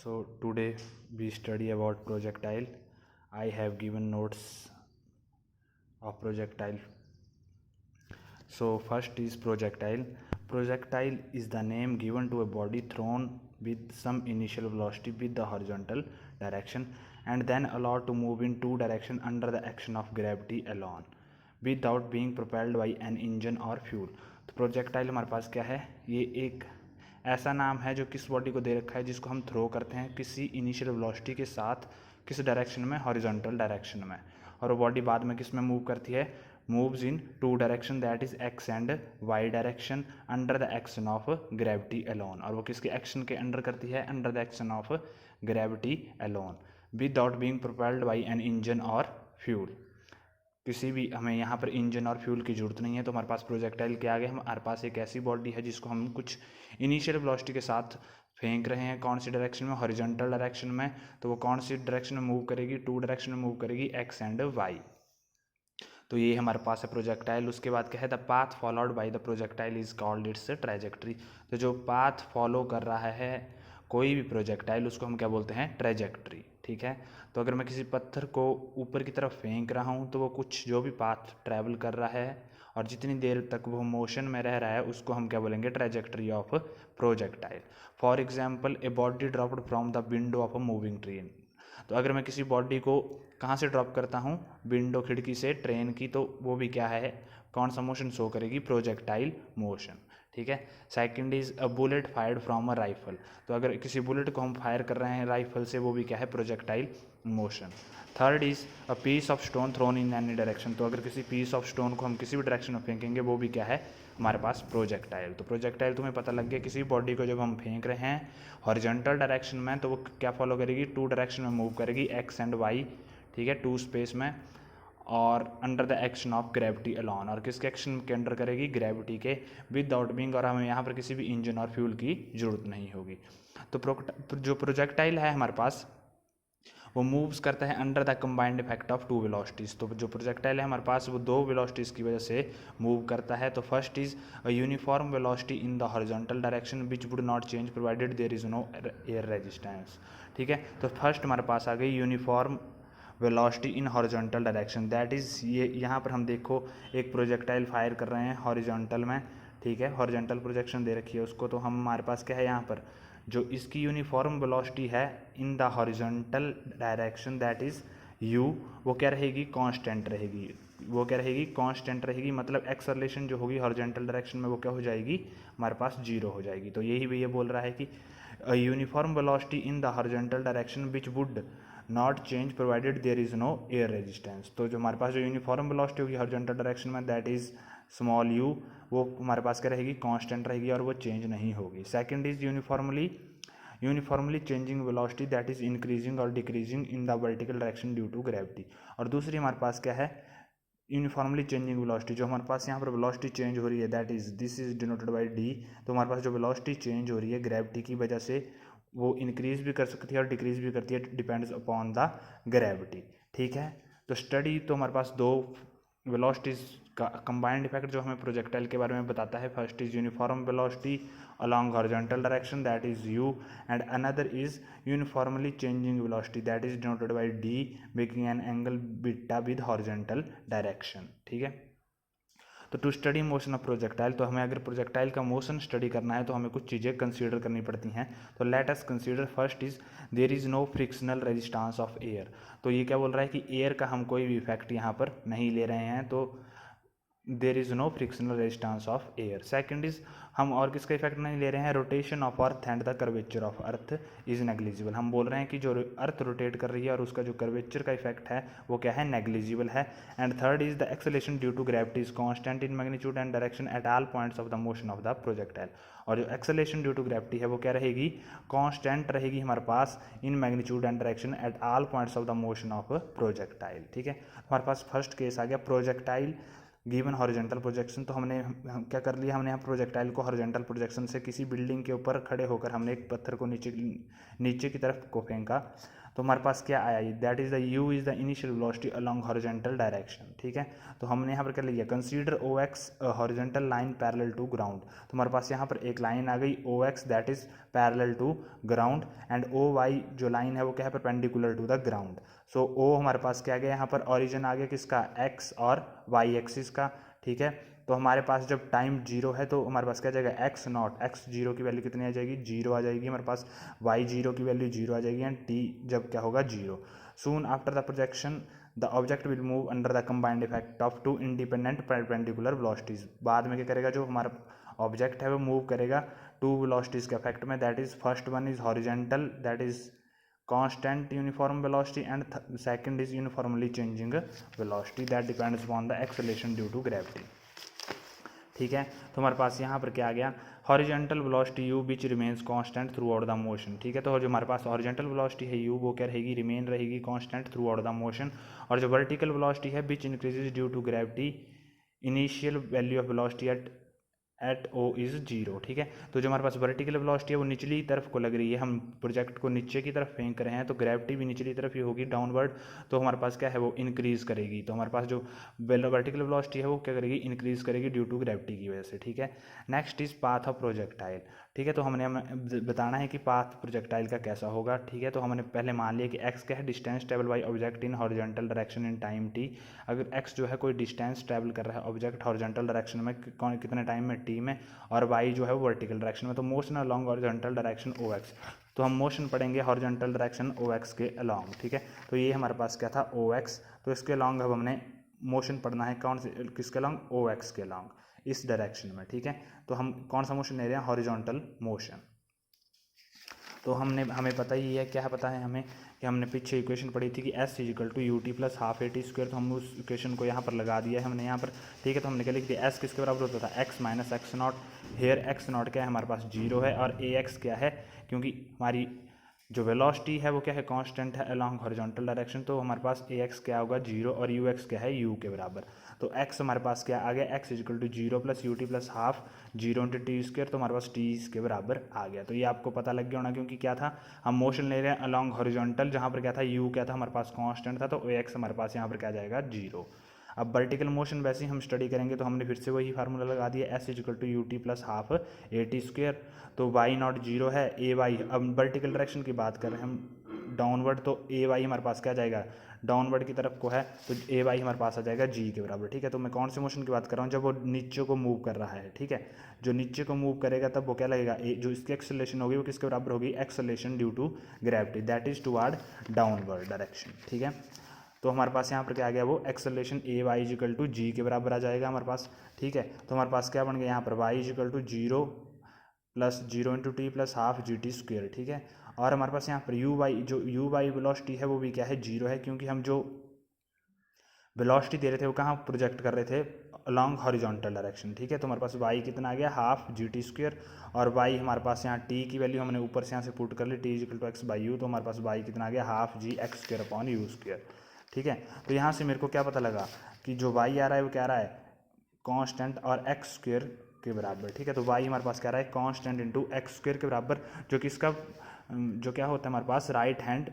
So today we study about projectile. I have given notes of projectile. So first is projectile. Projectile is the name given to a body thrown with some initial velocity with the horizontal direction and then allowed to move in two directions under the action of gravity alone without being propelled by an engine or fuel. तो projectile हमारे पास क्या है, ये एक ऐसा नाम है जो किस बॉडी को दे रखा है जिसको हम थ्रो करते हैं किसी इनिशियल वेलोसिटी के साथ किस डायरेक्शन में, हॉरिजॉन्टल डायरेक्शन में, और वो बॉडी बाद में किस में मूव करती है, moves in two direction that is X and Y direction under the action of gravity alone. और वो किसके एक्शन के अंडर करती है, under the action of gravity alone without being propelled by an engine और fuel. किसी भी हमें यहाँ पर इंजन और फ्यूल की ज़रूरत नहीं है। तो हमारे पास प्रोजेक्टाइल के आगे हमारे पास एक ऐसी बॉडी है जिसको हम कुछ इनिशियल वेलोसिटी के साथ फेंक रहे हैं। कौन सी डायरेक्शन में, हॉरिजॉन्टल डायरेक्शन में। तो वो कौन सी डायरेक्शन में मूव करेगी, टू डायरेक्शन में मूव करेगी, एक्स एंड वाई। तो ये हमारे पास है प्रोजेक्टाइल। उसके बाद क्या है, the path followed by the projectile is called its trajectory. तो जो पाथ फॉलो कर रहा है कोई भी प्रोजेक्टाइल उसको हम क्या बोलते हैं, ट्रैजेक्टरी। ठीक है। तो अगर मैं किसी पत्थर को ऊपर की तरफ फेंक रहा हूँ तो वो कुछ जो भी पाथ ट्रैवल कर रहा है और जितनी देर तक वो मोशन में रह रहा है उसको हम क्या बोलेंगे, trajectory of projectile. For example, a body dropped from the window of a moving train. तो अगर मैं किसी बॉडी को कहाँ से ड्रॉप करता हूँ, विंडो, खिड़की से ट्रेन की, तो वो भी क्या है, कौन सा मोशन शो करेगी, प्रोजेक्टाइल मोशन। ठीक है। Second is a bullet fired from a rifle. तो अगर किसी बुलेट को हम फायर कर रहे हैं राइफल से, वो भी क्या है, projectile motion. Third is a piece of stone thrown in any direction. तो अगर किसी पीस ऑफ स्टोन को हम किसी भी डायरेक्शन में फेंकेंगे वो भी क्या है, हमारे पास प्रोजेक्टाइल। तो प्रोजेक्टाइल तुम्हें पता लग गया, किसी बॉडी को जब हम फेंक रहे हैं हॉरिजॉन्टल डायरेक्शन में तो वो क्या फॉलो करेगी, टू डायरेक्शन में मूव करेगी, एक्स एंड वाई। ठीक है, टू स्पेस में, और under the action of gravity alone. और किसके एक्शन के अंडर करेगी, ग्रेविटी के, विदाउट बीइंग, और हमें यहाँ पर किसी भी इंजन और फ्यूल की जरूरत नहीं होगी। तो जो प्रोजेक्टाइल है हमारे पास वो मूव्स करता है under the combined effect of two velocities. तो जो प्रोजेक्टाइल है हमारे पास वो दो वेलोसिटीज़ की वजह से मूव करता है। तो first is a uniform velocity in the horizontal direction which would not change provided there is no air resistance. ठीक है। तो फर्स्ट हमारे पास आ गई uniform velocity in horizontal direction, that is ये यहाँ पर हम देखो एक प्रोजेक्टाइल फायर कर रहे हैं हॉरिजॉन्टल में। ठीक है, हॉरिजॉन्टल प्रोजेक्शन दे रखी है उसको। तो हम हमारे पास क्या है, यहाँ पर जो इसकी यूनिफॉर्म वेलोसिटी है इन the horizontal direction that is you, वो क्या रहेगी, कांस्टेंट रहेगी। वो क्या रहेगी, कांस्टेंट रहेगी। मतलब एक्सेलरेशन जो होगी हॉरिजॉन्टल डायरेक्शन में वो क्या हो जाएगी, हमारे पास जीरो हो जाएगी। तो यही भी ये बोल रहा है कि uniform velocity in the horizontal direction which would not change provided there is no air resistance. तो जो हमारे पास जो यूनिफॉर्म वेलोसिटी होगी हॉरिजॉन्टल डायरेक्शन में दैट इज़ स्मॉल यू, वो हमारे पास क्या रहेगी, कांस्टेंट रहेगी और वो चेंज नहीं होगी। Second is uniformly changing velocity that is increasing और decreasing in the vertical direction due to gravity. और दूसरी हमारे पास क्या है, यूनिफॉर्मली चेंजिंग वेलोसिटी, जो हमारे पास यहाँ पर वेलोसिटी चेंज हो रही है that is this is denoted by D. तो हमारे पास जो वेलोसिटी चेंज हो रही है ग्रेविटी की वजह से वो इंक्रीज भी कर सकती है और डिक्रीज भी करती है, डिपेंड्स अपॉन द ग्रेविटी। ठीक है। तो स्टडी तो हमारे पास दो वेलोसिटीज़ का कंबाइंड इफेक्ट जो हमें प्रोजेक्टाइल के बारे में बताता है। First is uniform velocity along horizontal direction that is u, and another is uniformly changing velocity that is denoted by d, making an angle beta with horizontal direction। ठीक है। तो to study motion of projectile, तो हमें अगर projectile का motion study करना है तो हमें कुछ चीज़ें कंसीडर करनी पड़ती हैं। तो let us consider first is there is no frictional resistance of air. तो ये क्या बोल रहा है कि एयर का हम कोई भी इफेक्ट यहाँ पर नहीं ले रहे हैं। तो there is no frictional resistance of air. Second is हम और किसका इफेक्ट नहीं ले रहे हैं, rotation of earth and the curvature of earth is negligible. हम बोल रहे हैं कि जो अर्थ रोटेट कर रही है और उसका जो कर्वेचर का इफेक्ट है वो क्या है, नेग्लिजिबल है। And third is the acceleration due to gravity is constant in magnitude and direction at all points of the motion of the projectile. और जो एक्सेलेरेशन ड्यू टू ग्रेविटी है वो क्या रहेगी, कांस्टेंट रहेगी हमारे पास in magnitude and direction at all points of the motion of projectile. ठीक है। हमारे पास फर्स्ट केस आ गया प्रोजेक्टाइल गिवन हॉरिजॉन्टल प्रोजेक्शन। तो हमने क्या कर लिया, हमने यहाँ प्रोजेक्टाइल को हॉरिजॉन्टल प्रोजेक्शन से किसी बिल्डिंग के ऊपर खड़े होकर हमने एक पत्थर को नीचे की तरफ को फेंका। तो हमारे पास क्या आया, that is the u is the initial velocity along horizontal direction, ठीक है। तो हमने यहाँ पर क्या लिया, consider O X horizontal line parallel to ground, तो हमारे पास यहाँ पर एक लाइन आ गई O X that is parallel to ground, and O Y जो लाइन है वो क्या है, perpendicular to the ground. So O हमारे पास क्या आ गया, यहाँ पर ऑरिजिन आ गया किसका, एक्स और वाई एक्सिस का, ठीक है। तो हमारे पास जब टाइम जीरो है तो हमारे पास क्या जाएगा, एक्स नॉट, एक्स जीरो की वैल्यू कितनी आ जाएगी, जीरो आ जाएगी हमारे पास, वाई जीरो की वैल्यू जीरो आ जाएगी, एंड टी जब क्या होगा, zero. Soon after the projection the object will move under the combined effect of two independent perpendicular velocities. बाद में क्या करेगा, जो हमारा ऑब्जेक्ट है वो मूव करेगा टू वेलोसिटीज के इफेक्ट में, that is first one is horizontal that is constant uniform velocity, and second is uniformly changing velocity that depends upon the acceleration due to gravity, ठीक है। तो हमारे पास यहाँ पर क्या आ गया, horizontal velocity u which remains constant throughout the motion, ठीक है। तो जो हमारे पास हॉरिजेंटल वेलोसिटी है u वो क्या रहेगी, रिमेन रहेगी constant throughout the motion, और जो वर्टिकल वेलोसिटी है which increases due to gravity, initial value of velocity at O is zero, ठीक है। तो जो हमारे पास वर्टिकल वेलोसिटी है वो निचली तरफ को लग रही है, हम प्रोजेक्ट को नीचे की तरफ फेंक रहे हैं, तो ग्रेविटी भी निचली तरफ ही होगी, डाउनवर्ड, तो हमारे पास क्या है वो इंक्रीज करेगी। तो हमारे पास जो वर्टिकल वेलोसिटी है वो क्या करेगी, इंक्रीज करेगी ड्यू टू ग्रेविटी की वजह से, ठीक है। Next is path of projectile, ठीक है। तो हमने बताना है कि पाथ प्रोजेक्टाइल का कैसा होगा, ठीक है। तो हमने पहले मान लिया कि एक्स क्या है, distance travel by object in horizontal direction in time T. अगर एक्स जो है कोई डिस्टेंस ट्रेवल कर रहा है ऑब्जेक्ट हॉरिजॉन्टल डायरेक्शन में कितने टाइम में, टी में, और वाई जो है वो वर्टिकल डायरेक्शन में, तो मोशन अलॉन्ग हॉरिजॉन्टल डायरेक्शन ओ एक्स, तो हम मोशन पढ़ेंगे हॉरिजॉन्टल डायरेक्शन ओ एक्स के अलॉन्ग, ठीक है। तो ये हमारे पास क्या था, ओ एक्स, तो इसके अलॉन्ग अब हमने मोशन पढ़ना है कौन से, किसके अलॉन्ग, ओ एक्स के अलॉन्ग, इस डायरेक्शन में, ठीक है। तो हम कौन सा मोशन ले रहे हैं, हॉरिजॉन्टल मोशन। तो हमें पता ही है, क्या पता है हमें, कि हमने पीछे इक्वेशन पढ़ी थी कि S is equal to U T plus half A T square, तो हम उस इक्वेशन को यहाँ पर लगा दिया है हमने यहाँ पर, ठीक है। तो हमने क्या लिख दिया, एस किसके बराबर होता था, X minus X naught, here X naught क्या है हमारे पास जीरो है, और ए एक्स क्या है, क्योंकि हमारी जो वेलोसिटी है वो क्या है, कांस्टेंट है अलॉन्ग हॉरिजॉन्टल डायरेक्शन, तो हमारे पास ए एक्स क्या होगा, जीरो, और यू एक्स क्या है, यू के बराबर। तो एक्स हमारे पास क्या आ गया, X is equal to zero plus U T plus half zero into T square, तो हमारे पास टी के बराबर आ गया। तो ये आपको पता लग गया होना, क्योंकि क्या था, हम मोशन ले रहे हैं अलॉन्ग हॉरिजॉन्टल, जहाँ पर क्या था, यू क्या था हमारे पास कांस्टेंट था, तो ए एक्स हमारे पास यहाँ पर क्या जाएगा, जीरो। अब वर्टिकल मोशन वैसे ही हम स्टडी करेंगे, तो हमने फिर से वही फार्मूला लगा दिया, S is equal to U T plus half A T square, तो वाई नॉट जीरो है, ए वाई, अब वर्टिकल डायरेक्शन की बात कर रहे हैं हम डाउनवर्ड, तो ए वाई हमारे पास क्या जाएगा, डाउनवर्ड की तरफ को है, तो ए वाई हमारे पास आ जाएगा जी के बराबर, ठीक है। तो मैं कौन से मोशन की बात कर रहा हूँ, जब वो नीचे को मूव कर रहा है, ठीक है, जो नीचे को मूव करेगा तब वो क्या लगेगा, जो इसकी एक्सेलरेशन होगी वो किसके बराबर होगी, acceleration due to gravity that is toward downward direction, ठीक है। तो हमारे पास यहाँ पर क्या आ गया, वो acceleration a y is equal to g के बराबर आ जाएगा हमारे पास, ठीक है। तो हमारे पास क्या बन गया यहाँ पर, Y is equal to zero plus zero into T plus half G T square, ठीक है। और हमारे पास यहाँ पर यू वाई, जो यू वाई वेलोसिटी है वो भी क्या है, जीरो है, क्योंकि हम जो वेलोसिटी दे रहे थे वो कहाँ प्रोजेक्ट कर रहे थे, अलॉन्ग हॉरिजॉन्टल डायरेक्शन, ठीक है। तो हमारे पास वाई कितना आ गया, हाफ जी टी स्क्वेयर, और वाई हमारे पास यहाँ टी की वैल्यू हमने ऊपर से यहाँ से पुट कर ली, t equal to x by u, तो हमारे पास वाई कितना आ गया, half g x square upon u square, ठीक है। तो यहाँ से मेरे को क्या पता लगा कि जो वाई आ रहा है वो क्या आ रहा है, कांस्टेंट और एक्स स्क्वेयर के बराबर, ठीक है। तो वाई हमारे पास क्या रहा है, कांस्टेंट इंटू एक्स स्क्वेयर के बराबर, जो कि इसका जो क्या होता है हमारे पास, राइट हैंड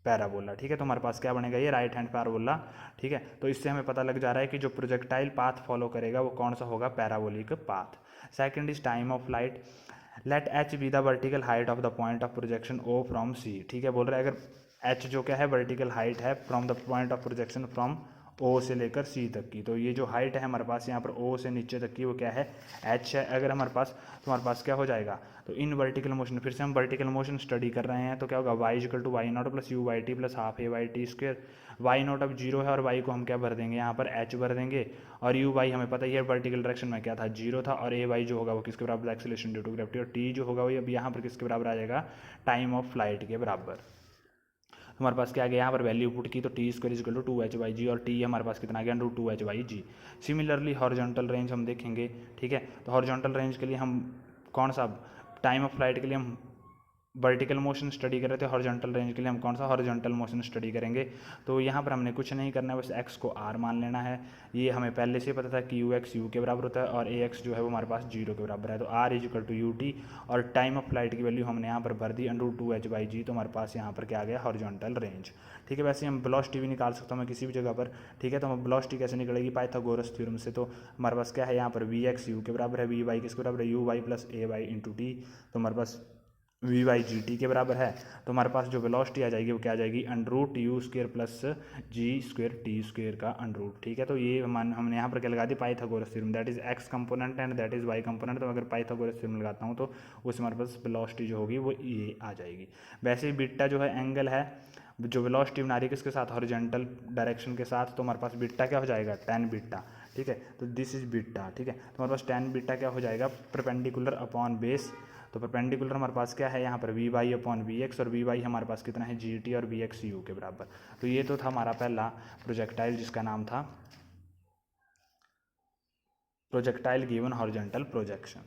पैराबोला, ठीक है। तो हमारे पास क्या बनेगा, ये राइट हैंड पैराबोला, ठीक है। तो इससे हमें पता लग जा रहा है कि जो प्रोजेक्टाइल पाथ फॉलो करेगा वो कौन सा होगा, parabolic path. Second is time of flight, let h be the vertical height of the point of projection O from C, ठीक है। बोल रहा है अगर एच जो क्या है वर्टिकल हाइट है from the point of projection from O से लेकर सी तक की, तो ये जो हाइट है हमारे पास यहाँ पर ओ से नीचे तक की वो क्या है, एच है। अगर हमारे पास, तो हमारे पास क्या हो जाएगा, तो इन वर्टिकल मोशन, फिर से हम वर्टिकल मोशन स्टडी कर रहे हैं, तो क्या होगा, Y equal to Y naught plus U Y T plus half A Y T square, Y naught अब जीरो है और वाई को हम क्या भर देंगे, यहाँ पर एच भर देंगे, और यू वाई हमें पता ही है वर्टिकल डायरेक्शन में क्या था, जीरो था, और ए वाई जो होगा वो किसके बराबर, एक्सेलरेशन ड्यू टू ग्रेविटी, और टी जो होगा वो अब यहाँ पर किसके बराबर आ जाएगा, टाइम ऑफ फ्लाइट के बराबर। हमारे पास क्या आ गया, यहाँ पर वैल्यू पुट की, तो t square equal to two h by g, और टी हमारे पास कितना आ गया, two h by g. Similarly horizontal range हम देखेंगे, ठीक है। तो हॉरिजॉन्टल रेंज के लिए हम कौन सा, टाइम ऑफ फ्लाइट के लिए हम वर्टिकल मोशन स्टडी कर रहे थे, हॉरिजॉन्टल रेंज के लिए हम कौन सा हॉरिजॉन्टल मोशन स्टडी करेंगे। तो यहाँ पर हमने कुछ नहीं करना है, बस एक्स को आर मान लेना है। ये हमें पहले से पता था कि यू एक्स यू के बराबर होता है और ए एक्स जो है वो हमारे पास 0 के बराबर है। तो R is equal to U T और टाइम ऑफ फ्लाइट की वैल्यू हमने यहाँ पर भर दी √2h/g। तो हमारे पास यहाँ पर क्या आ गया, हॉरिजॉन्टल रेंज। ठीक है, वैसे हम वेलोसिटी भी निकाल सकता हूँ मैं किसी भी जगह पर। ठीक है, तो हम वेलोसिटी कैसे निकलेगी, पाइथागोरस थ्योरम से। तो हमारे पास क्या है यहाँ पर वी एक्स यू के बराबर है, वी वाई किसके बराबर है, U Y plus A Y into T. तो हमारे पास वी वाई जी टी के बराबर है। तो हमारे पास जो वेलोसिटी आ जाएगी वो क्या आ जाएगी, √u² प्लस g² t² का √। ठीक है, तो ये हमने यहाँ पर क्या लगा दी, Pythagoras theorem. That is x component and that is y component. तो अगर पाइथागोरस थ्योरम लगाता हूँ तो उसमें हमारे पास वेलोसिटी जो होगी वो ये आ जाएगी। वैसे ही बीटा जो है एंगल है, जो वेलोसिटी बना रही है किसके साथ, हॉरिजॉन्टल डायरेक्शन के साथ। तो हमारे पास बीटा क्या हो जाएगा, tan बीटा। ठीक है, तो दिस इज बीटा। ठीक है, तो हमारे पास tan बीटा क्या हो जाएगा, परपेंडिकुलर अपॉन बेस। तो परपेंडिकुलर हमारे पास क्या है यहाँ पर, V Y upon V X, और वी वाई हमारे पास कितना है, जी टी, और वी एक्स यू के बराबर। तो ये तो था हमारा पहला प्रोजेक्टाइल जिसका नाम था प्रोजेक्टाइल गिवन हॉरिजॉन्टल प्रोजेक्शन।